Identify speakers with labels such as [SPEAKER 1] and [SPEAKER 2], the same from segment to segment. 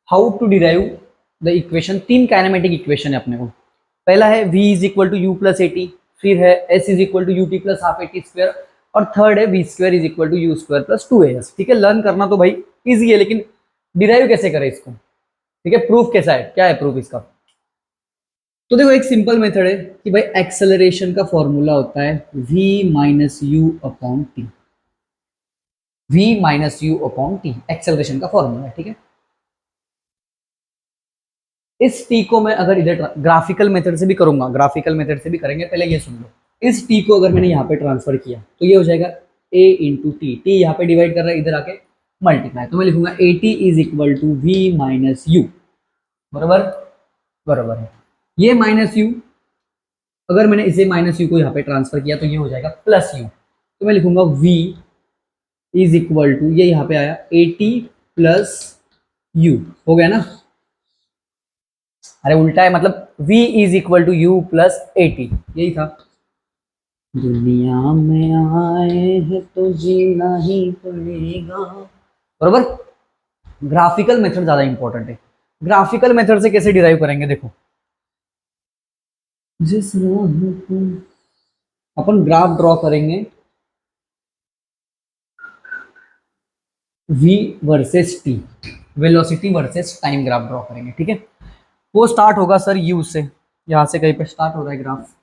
[SPEAKER 1] How to derive the equation. तीन kinematic equation है अपने को। पहला है v is equal to u plus a t, फिर है s is equal to u t plus half a t square, और थर्ड है v square is equal to u square plus two a s. ठीक है, learn करना तो भाई easy है, लेकिन डिराइव कैसे करें इसको। ठीक है, प्रूफ कैसा है, क्या है प्रूफ इसका। तो देखो एक सिंपल मेथड है कि भाई एक्सेलरेशन का फॉर्मूला होता है v minus you upon T. v minus you upon T acceleration का फॉर्मूला है। ठीक है, इस टी को मैं अगर इधर ग्राफिकल मेथड से भी करूंगा, ग्राफिकल मेथड से भी करेंगे, पहले ये सुन लो। इस टी को अगर मैंने यहाँ पे ट्रांसफर किया तो ये हो जाएगा a इंटू टी, टी यहाँ पे डिवाइड कर रहा है, इधर आके मल्टीप्लाई, तो मैं लिखूंगा a t is equal to we minus u. बराबर, बराबर है। ये माइनस यू, अगर मैंने इसे माइनस यू को यहाँ पे ट्रांसफर किया तो ये हो जाएगा प्लस यू, तो मैं लिखूंगा v इज इक्वल टू, ये यहाँ पे आया ए टी प्लस यू, हो गया ना। अरे उल्टा है, मतलब v is equal to u plus a t, यही था। दुनिया में आए हैं तो जीना ही पड़ेगा। बरोबर। ग्राफिकल मेथड ज्यादा इंपॉर्टेंट है। ग्राफिकल मेथड से कैसे डिराइव करेंगे, देखो जिस अपन ग्राफ ड्रॉ करेंगे v versus t, velocity versus time graph draw करेंगे। ठीक है, वो स्टार्ट होगा सर u से, यहां से कहीं पे स्टार्ट हो रहा है ग्राफ।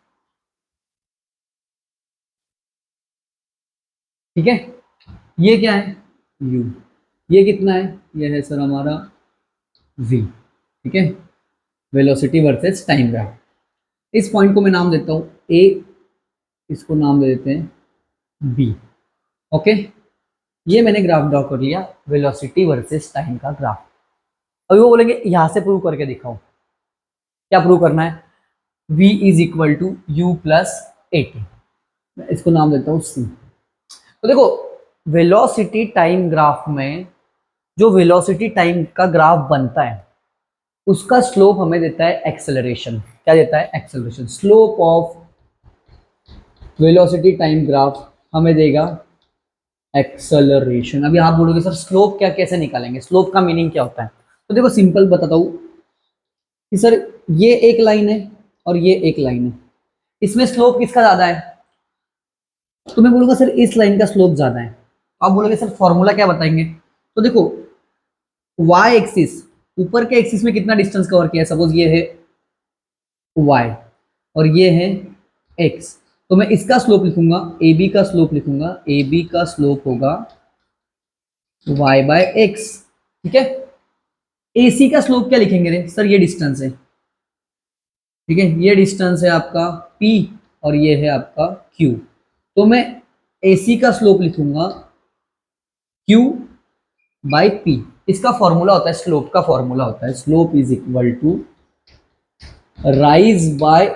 [SPEAKER 1] ठीक है, ये क्या है u, ये कितना है, ये है सर हमारा v। ठीक है, वेलोसिटी वर्सेस टाइम ग्राफ। इस पॉइंट को मैं नाम देता हूं a, इसको नाम दे देते हैं b। ओके, ये मैंने ग्राफ ड्रॉ कर लिया, वेलोसिटी वर्सेस टाइम का ग्राफ। अभी वो बोलेंगे यहां से प्रूव करके दिखाओ, क्या प्रूव करना है, v is equal to u plus a t, इसको नाम देता हूं c। तो देखो वेलोसिटी टाइम ग्राफ में जो वेलोसिटी टाइम का ग्राफ बनता है उसका स्लोप हमें देता है एक्सेलरेशन। क्या देता है, acceleration. Slope of velocity time graph हमें देगा एक्सेलरेशन। अभी आप बोलोगे सर स्लोप क्या, कैसे निकालेंगे, स्लोप का मीनिंग क्या होता है। तो देखो सिंपल बताता हूं कि सर ये एक लाइन है और ये एक लाइन है, इसमें स्लोप किसका ज्यादा है, तो मैं बोलूंगा सर इस लाइन का स्लोप ज्यादा है। आप बोलोगे सर फॉर्मूला क्या बताएंगे, तो देखो y एक्सिस, ऊपर के एक्सिस में कितना डिस्टेंस कवर किया है, सपोज ये है y और ये है x, तो मैं इसका स्लोप लिखूंगा, ए बी का स्लोप लिखूंगा, ए बी का स्लोप होगा y बाय एक्स। ठीक है, ए सी का स्लोप क्या लिखेंगे रे सर, ये डिस्टेंस है। ठीक है, ये डिस्टेंस है आपका p और ये है आपका q, तो मैं ए सी का स्लोप लिखूंगा q बाय p। इसका फॉर्मूला होता है, स्लोप का फॉर्मूला होता है slope is equal to rise by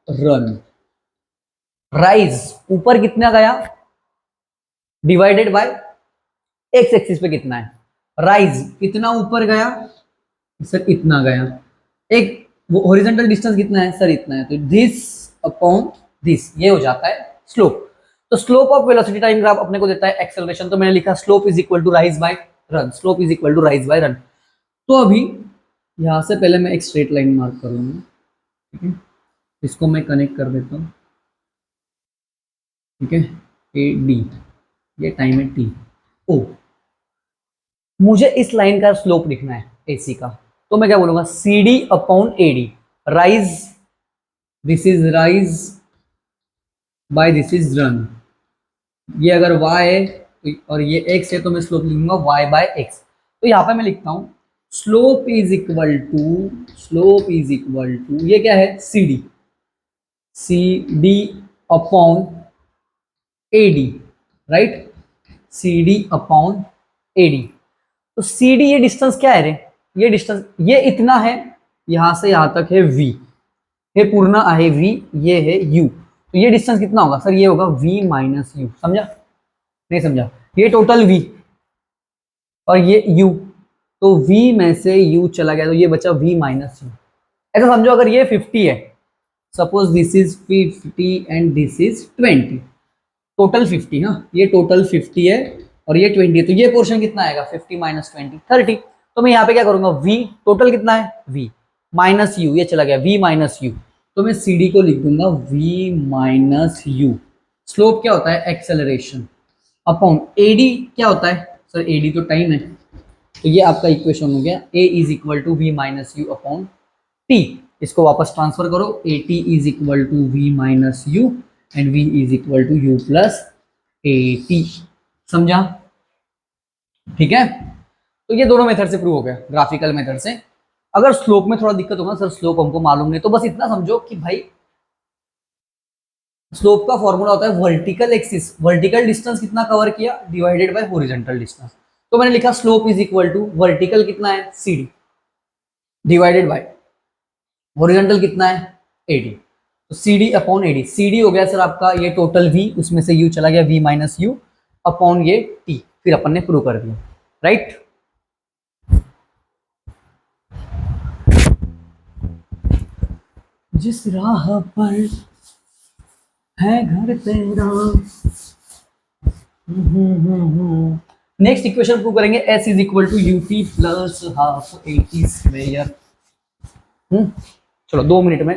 [SPEAKER 1] run. Rise ऊपर कितना गया डिवाइडेड बाय एक्स एक्सिस पे कितना है, राइज कितना ऊपर गया सर इतना गया, एक वो हॉरिजॉन्टल डिस्टेंस कितना है सर इतना है, तो दिस अपॉन दिस, ये हो जाता है स्लोप। तो slope of velocity time graph अपने को देता है एक्सेलरेशन, तो मैंने लिखा slope is equal to rise by run, slope is equal to rise by run. तो अभी यहां से पहले मैं एक स्ट्रेट लाइन मार्क करूंगा। ठीक है, इसको मैं कनेक्ट कर देता हूं। ठीक है, ए डी, ये टाइम है टी ओ, मुझे इस लाइन का स्लोप लिखना है एसी का, तो मैं क्या बोलूंगा c d upon a d, rise, this is rise by this is run. ये अगर y है और ये x है तो मैं स्लोप लिखूंगा y बाय एक्स। तो यहाँ पे मैं लिखता हूं slope is equal to, slope is equal to, ये क्या है c d, c d upon a d, right, c d upon a d. तो सी डी ये डिस्टेंस क्या है रे, ये डिस्टेंस ये इतना है, यहां से यहां तक है v, ये पूर्ण है v, ये है u, तो ये डिस्टेंस कितना होगा सर, ये होगा v माइनस यू। समझा, नहीं समझा, ये टोटल v और ये u, तो v में से u चला गया तो ये बचा v माइनस यू। ऐसा समझो अगर ये 50 है, suppose this is 50 and this is 20, total 50, हाँ ये टोटल 50 है और ये 20 है, तो ये पोर्शन कितना आएगा 50 माइनस 20 30। तो मैं यहाँ पे क्या करूंगा v टोटल कितना है v माइनस u, ये चला गया v माइनस u, तो मैं cd को लिख दूंगा v माइनस u। स्लोप क्या होता है एक्सेलरेशन अपॉन ad क्या होता है सर ad तो टाइम है, तो ये आपका इक्वेशन हो गया a is equal to we minus you upon t. इसको वापस ट्रांसफर करो, a t is equal to we minus u and v is equal to u plus a t. समझा? ठीक है, तो ये दोनों मेथड से प्रूव हो गया ग्राफिकल मेथड से। अगर स्लोप में थोड़ा दिक्कत होगा सर स्लोप हमको मालूम नहीं, तो बस इतना समझो कि भाई स्लोप का फॉर्मूला होता है वर्टिकल एक्सिस, वर्टिकल डिस्टेंस कितना कवर किया डिवाइडेड बाय हॉरिजॉन्टल डिस्टेंस। तो मैंने लिखा slope is equal to vertical कितना है सी डिवाइडेड बाय हॉरिजॉन्टल कितना है एडी, तो c d upon a d. C d हो गया सर आपका ये टोटल वी, उसमें से यू चला गया वी माइनस यू अपॉन ये टी, फिर अपन ने प्रूव कर दिया। राइट, जिस राह पर है घर तेरा। नेक्स्ट इक्वेशन प्रूव करेंगे s is equal to u t plus half a t square. चलो 2 मिनट में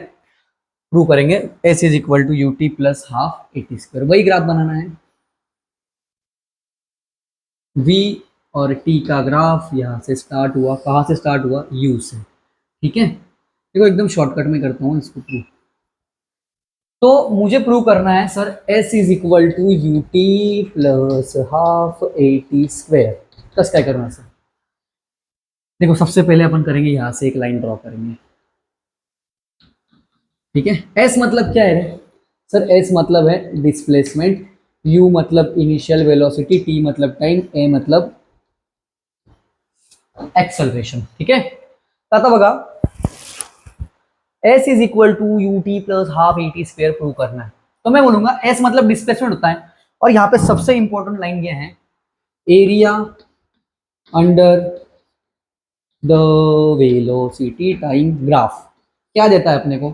[SPEAKER 1] प्रूव करेंगे s is equal to u t plus half a t square. वही ग्राफ बनाना है, v और t का ग्राफ यहाँ से स्टार्ट हुआ, कहाँ से स्टार्ट हुआ u से। ठीक है, देखो एकदम शॉर्टकट में करता हूँ इसको प्रूव। तो मुझे प्रूव करना है sir s is equal to u t plus half a t square. बस क्या करना है सर, देखो सबसे पहले अपन करेंगे यहाँ से एक लाइन ड्रॉ करेंगे। ठीक है, s मतलब क्या है सर, s मतलब है डिस्प्लेसमेंट, u मतलब इनिशियल वेलोसिटी, t मतलब टाइम, a मतलब एक्सेलरेशन। ठीक है, आता बघा s is equal to u t plus half a t square prove करना है। तो मैं बोलूंगा s मतलब डिस्प्लेसमेंट होता है, और यहाँ पे सबसे इंपॉर्टेंट लाइन ये है area under the velocity time graph. क्या देता है अपने को,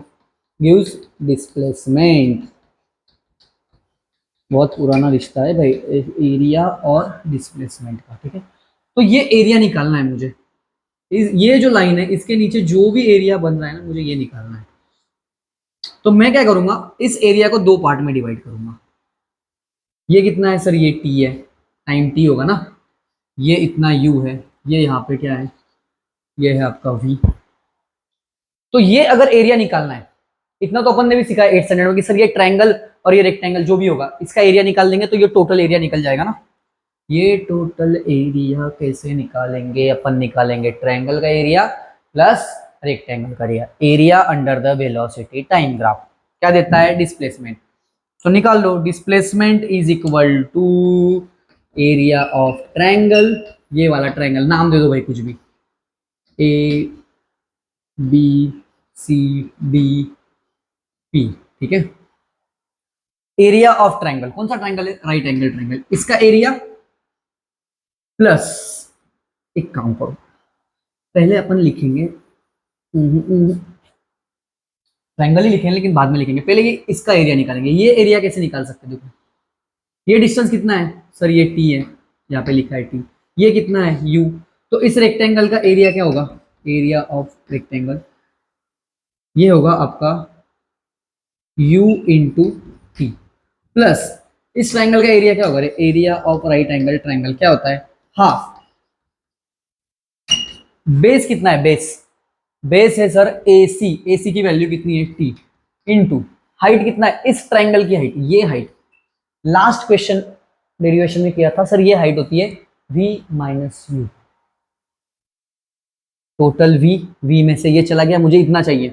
[SPEAKER 1] गिव्स डिस्प्लेसमेंट। बहुत पुराना रिश्ता है भाई एरिया और डिस्प्लेसमेंट का। ठीक है, तो ये एरिया निकालना है मुझे, ये जो लाइन है इसके नीचे जो भी एरिया बन रहा है ना मुझे ये निकालना है। तो मैं क्या करूंगा, इस एरिया को 2 पार्ट में डिवाइड करूंगा। ये कितना है सर, ये टी है, टाइम टी होगा ना, ये इतना यू है, ये यहाँ पे क्या है, ये है आपका वी। तो ये अगर एरिया निकालना है, इतना तो अपन ने भी सीखा 8 स्टैंडर्ड में कि सर ये ट्रायंगल और ये रेक्टेंगल जो भी होगा इसका एरिया निकाल देंगे तो ये टोटल एरिया निकल जाएगा ना। ये टोटल एरिया कैसे निकालेंगे, अपन निकालेंगे ट्रायंगल का एरिया प्लस रेक्टेंगल का area, area under the velocity time graph. क्या देता है डिस्प्लेसमेंट, तो निकाल लो displacement is equal to area of triangle, ये वाला ट्रायंगल नाम दे दो भाई कुछ भी, A B C D P. ठीक है, एरिया ऑफ ट्रायंगल, कौन सा ट्रायंगल है, राइट एंगल ट्रायंगल, इसका एरिया प्लस, एक काम करो पहले अपन लिखेंगे ट्रायंगल ही लिखेंगे लेकिन बाद में लिखेंगे, पहले ये इसका एरिया निकालेंगे। ये एरिया कैसे निकाल सकते हैं, देखो ये डिस्टेंस कितना है सर, ये टी है, यहाँ पे लिखा है टी, ये कितना है यू, तो इस रेक्टेंगल का एरिया क्या होगा, एरिया ऑफ रेक्टेंगल ये होगा आपका u इंटू टी, प्लस इस ट्रायंगल का एरिया क्या होगा, area of right angle triangle क्या होता है हाफ। बेस कितना है, बेस है सर AC, AC की वैल्यू कितनी है T, इनटू हाइट कितना है इस ट्रायंगल की हाइट, ये हाइट लास्ट क्वेश्चन डेरिवेशन में किया था सर, ये हाइट होती है V minus you, total V में से ये चला गया, मुझे इतना चाहिए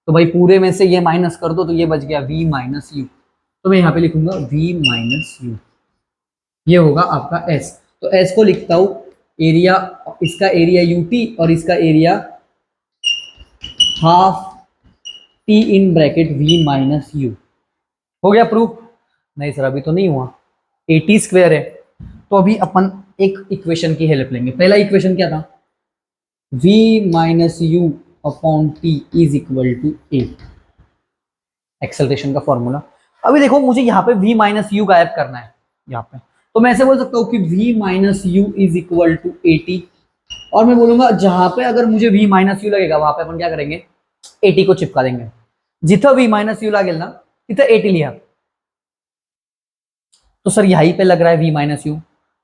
[SPEAKER 1] तो भाई पूरे में से ये माइनस कर दो तो ये बच गया V माइनस यू, तो मैं यहाँ पे लिखूंगा V माइनस यू, ये होगा आपका S। तो S को लिखता हूं एरिया, इसका एरिया UT और इसका area half T in bracket V minus you. हो गया प्रूफ, नहीं सर अभी तो नहीं हुआ, AT स्क्वायर है, तो अभी अपन एक इक्वेशन की हेल्प लेंगे। पहला इक्वेशन क्या था, V minus you upon T is equal to A, acceleration का फॉर्मूला। अभी देखो मुझे यहाँ पे V माइनस यू गायब करना है, यहाँ पे तो मैं ऐसे बोल सकता हूँ कि v minus u is equal to 80, और मैं बोलूंगा जहां पे अगर मुझे v माइनस यू लगेगा वहां पे अपन क्या करेंगे, 80 को चिपका देंगे। जिथं v माइनस यू लागेल ना तिथं 80 लिहा। तो सर यहीं पे लग रहा है v माइनस यू,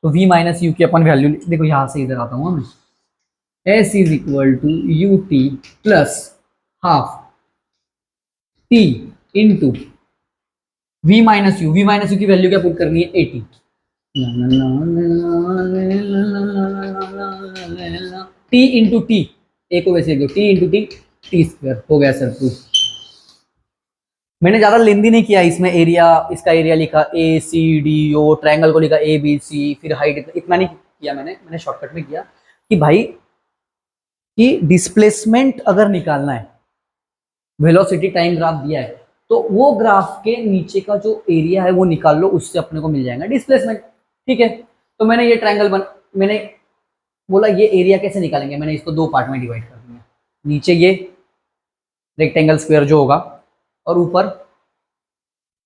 [SPEAKER 1] तो v माइनस यू की अपन वैल्यू देखो, यहां से इधर आता हूँ मैं, s is equal to u t plus half t into v minus u की वैल्यू क्या पुट करनी है, 80। टी इंटू टी, ए को वैसे t into t, t square हो गया सर प्रूफ। मैंने ज्यादा लेंदी नहीं किया इसमें, एरिया, इसका एरिया लिखा ए सी डी ओ, ट्रायंगल को लिखा ए बी सी, फिर हाइट, इतना नहीं किया मैंने शॉर्टकट में किया कि भाई कि डिस्प्लेसमेंट अगर निकालना है, वेलोसिटी टाइम ग्राफ दिया है तो वो ग्राफ के नीचे का जो एरिया है वो निकाल लो, उससे अपने को मिल जाएगा डिस्प्लेसमेंट। ठीक है, तो मैंने ये ट्रायंगल मैंने बोला ये एरिया कैसे निकालेंगे, मैंने इसको दो पार्ट में डिवाइड कर दिया, नीचे ये रेक्टेंगल स्क्वायर जो होगा और ऊपर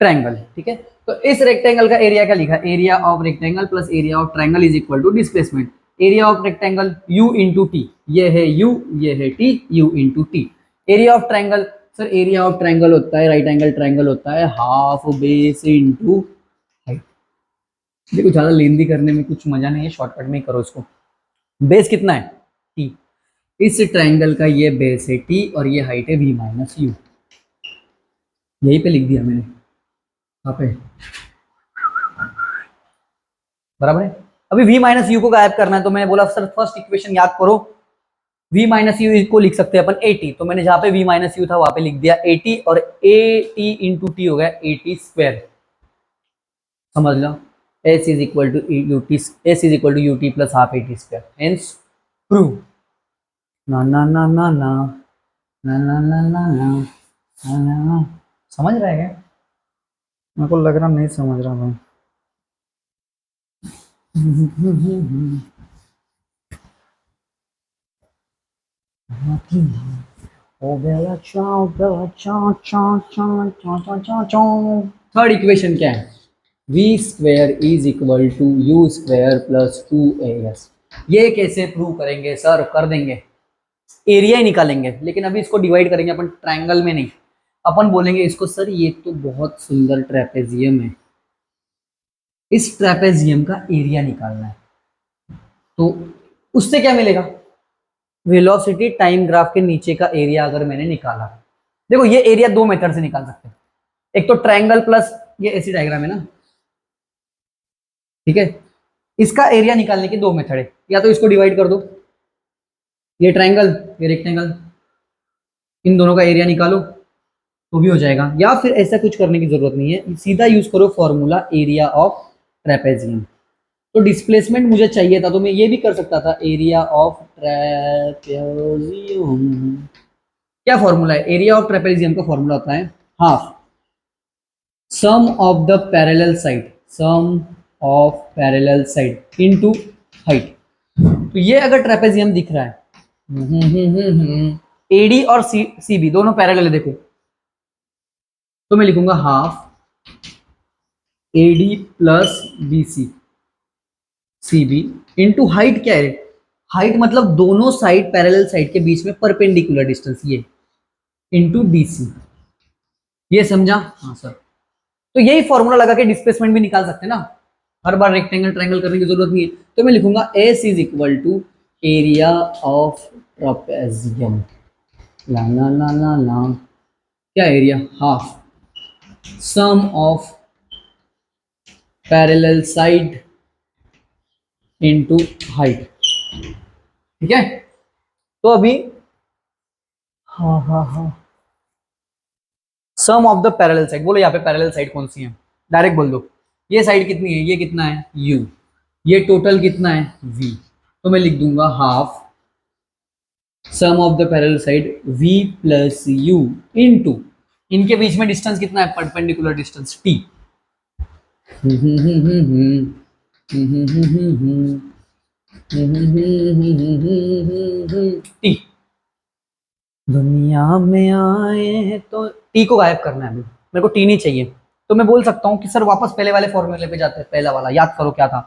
[SPEAKER 1] ट्रायंगल। ठीक है, तो इस रेक्टेंगल का एरिया क्या लिखा, area of rectangle plus area of triangle is equal to displacement. Area of rectangle u into t, ये है u, ये है t, u into t. Area of triangle, sir area of triangle होता है, right angle triangle होता है half base into height. देखो ज्यादा लेंदी करने में कुछ मजा नहीं है, शॉर्टकट में ही करो इसको। बेस कितना है, t, इस ट्रायंगल का ये बेस है t और ये हाइट है v माइनस यू, यहीं पे लिख दिया मैंने यहाँ पे, बराबर है। अभी v माइनस यू को गायब करना है, तो मैंने बोला सर फर्स्ट इक्वेशन याद करो, v माइनस यू को लिख सकते हैं अपन 80, तो मैंने जहां पे v माइनस यू था वहां पे लिख दिया 80, और a t इंटू टी हो गया 80 स्क्वायर। समझ लो, s is equal to u t, s is equal to u t plus half 80 square, hence prove. ना ना ना ना ना ना ना ना ना ना ना, समझ रहा है क्या? मेरे को लग रहा नहीं समझ रहा भाई। थर्ड इक्वेशन क्या है, v square is equal to u square plus 2as। ये कैसे प्रूव करेंगे सर, कर देंगे, एरिया ही निकालेंगे, लेकिन अभी इसको डिवाइड करेंगे अपन ट्रायंगल में नहीं, अपन बोलेंगे इसको सर ये तो बहुत सुंदर ट्रेपेजियम है, इस ट्रेपेजियम का एरिया निकालना है। तो उससे क्या मिलेगा, वेलोसिटी टाइम ग्राफ के नीचे का एरिया अगर मैंने निकाला, देखो ये एरिया दो मेथड से निकाल सकते हैं, एक तो ट्रायंगल प्लस ये ऐसी डायग्राम है ना, ठीक है, इसका एरिया निकालने की दो मेथड है, या तो इसको डिवाइड कर दो, ये ट्रायंगल ये रेक्टेंगल, इन दोनों का एरिया निकालो तो भी हो जाएगा, या फिर ऐसा कुछ करने की जरूरत नहीं है, सीधा यूज करो फॉर्मूला एरिया ऑफ ट्रेपेजियम। तो डिस्प्लेसमेंट मुझे चाहिए था तो मैं ये भी कर सकता था, एरिया ऑफ ट्रेपेजियम। क्या फॉर्मूला है, एरिया ऑफ ट्रेपेजियम का फॉर्मूला होता है half sum of the parallel side, sum of parallel side into height. तो ये अगर ट्रेपेजियम दिख रहा है, एडी और सी बी दोनों पैरेलल है देखो, तो मैं लिखूंगा half AD plus B C C B into height. क्या है, हाइट मतलब दोनों साइड पैरेलल साइड के बीच में परपेंडिकुलर डिस्टेंस, ये इंटू डी सी। ये समझा, हाँ सर। तो यही फॉर्मूला लगा के डिस्प्लेसमेंट भी निकाल सकते हैं ना, हर बार रेक्टेंगल ट्रायंगल करने की जरूरत नहीं है। तो मैं लिखूंगा S is equal to area of trapezium, ला ला ला ला ला, क्या area, half sum of parallel side into height. ठीक है, तो अभी हाँ हाँ हाँ, sum of the parallel side, बोलो यहाँ पे पैरेलल साइड कौन सी है, डायरेक्ट बोल दो, ये साइड कितनी है, ये कितना है u, ये टोटल कितना है v, तो मैं लिख दूंगा half sum of the parallel side v plus u into, इनके बीच में डिस्टेंस कितना है, परपेंडिकुलर डिस्टेंस t। t, दुनिया में आए तो टी को गायब करना है अभी, मेरे को टी नहीं चाहिए, तो मैं बोल सकता हूँ कि सर वापस पहले वाले फॉर्मूले पे जाते हैं। पहला वाला याद करो क्या था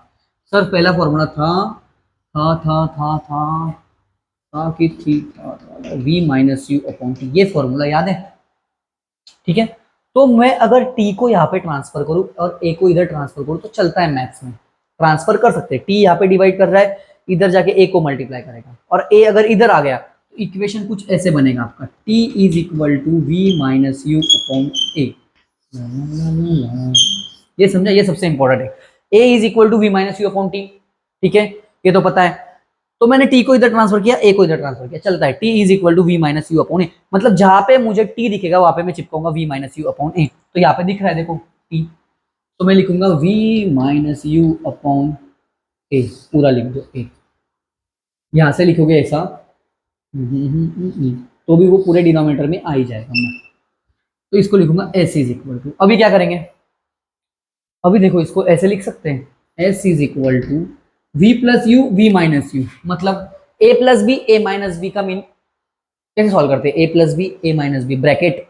[SPEAKER 1] सर, पहला फॉर्मूला था कि थी v minus you upon T, ये फॉर्मूला याद है, ठीक है। तो मैं अगर t को यहाँ पे ट्रांसफर करूँ और a को इधर ट्रांसफर करूँ तो चलता है मैथ्स में, ट्रांसफर कर सकते हैं। t यहाँ पे डिवाइड कर रहा है, इधर जाके a को मल्टीप्लाई करेगा, और a अगर इधर आ गया तो इक्वेशन कुछ ऐसे बनेगा आपका, t is equal to we minus you upon A. ये समझा, ये सबसे इंपॉर्टेंट है, a is equal to we minus you upon T, ठीक है, ये तो पता है। तो मैंने t को इधर ट्रांसफर किया, a को इधर ट्रांसफर किया, चलता है। t is equal to we minus you upon A, मतलब जहां पे मुझे t दिखेगा वहां पे मैं चिपकाऊंगा v minus you upon A. तो यहाँ पे दिख रहा है देखो t, तो मैं लिखूंगा v माइनस यू अपॉन ए, पूरा लिख दो ए। यहां से लिखोगे ऐसा तो भी वो पूरे डिनोमिनेटर में आ ही जाएगा। मैं तो इसको लिखूंगा s इज इक्वल टू, अभी क्या करेंगे, अभी देखो इसको ऐसे लिख सकते हैं, s is equal to v plus u v minus u, मतलब a plus b a minus b का मीन कैसे सॉल्व करते हैं, a plus b a minus b bracket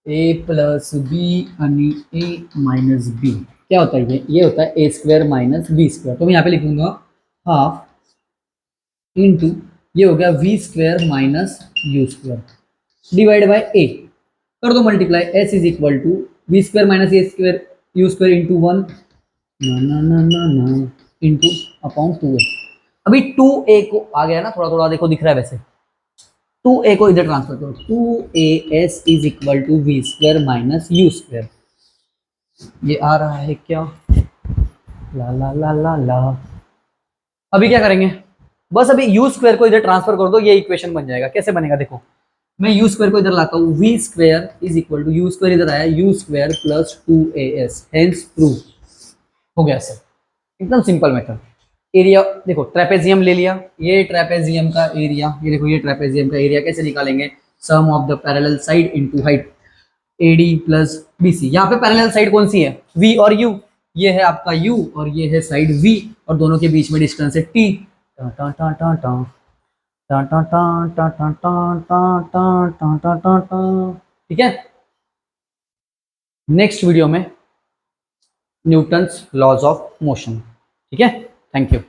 [SPEAKER 1] a plus b यानी ए माइनस बी, क्या होता है ये होता है ए स्क्वायर माइनस बी स्क्वायर। तो मैं यहाँ पे लिखूंगा हाफ इंटू ये हो गया V square minus you square divide by A, कर दो multiply, S is equal to we square minus A square U square into one ना इंटू अपॉन टू ए। अभी टू ए को आ गया ना, थोड़ा थोड़ा देखो दिख रहा है वैसे, टू ए को इधर ट्रांसफर करो, two a s is equal to we square minus you square, ये आ रहा है क्या, ला ला ला ला ला। अभी क्या करेंगे, बस अभी यू स्क्वायर को इधर ट्रांसफर कर दो, ये इक्वेशन बन जाएगा। कैसे बनेगा देखो, मैं यू स्क्वायर को इधर लाता हूँ, v square is equal to u square इधर आया, u square plus two a s, hence prove हो गया सर, एकदम सिंपल मेथड। एरिया देखो, ट्रेपेजियम ले लिया, ये ट्रेपेजियम का एरिया, ये देखो ये ट्रेपेजियम का एरिया कैसे निकालेंगे, sum of the parallel side into height, AD plus BC. यहाँ पे पैरेलल साइड कौन सी है, वी और यू, ये है आपका यू और ये है साइड वी, और दोनों के बीच में डिस्टेंस है टी। ठीक है, नेक्स्ट वीडियो में न्यूटन्स लॉज ऑफ मोशन, ठीक है, थैंक यू।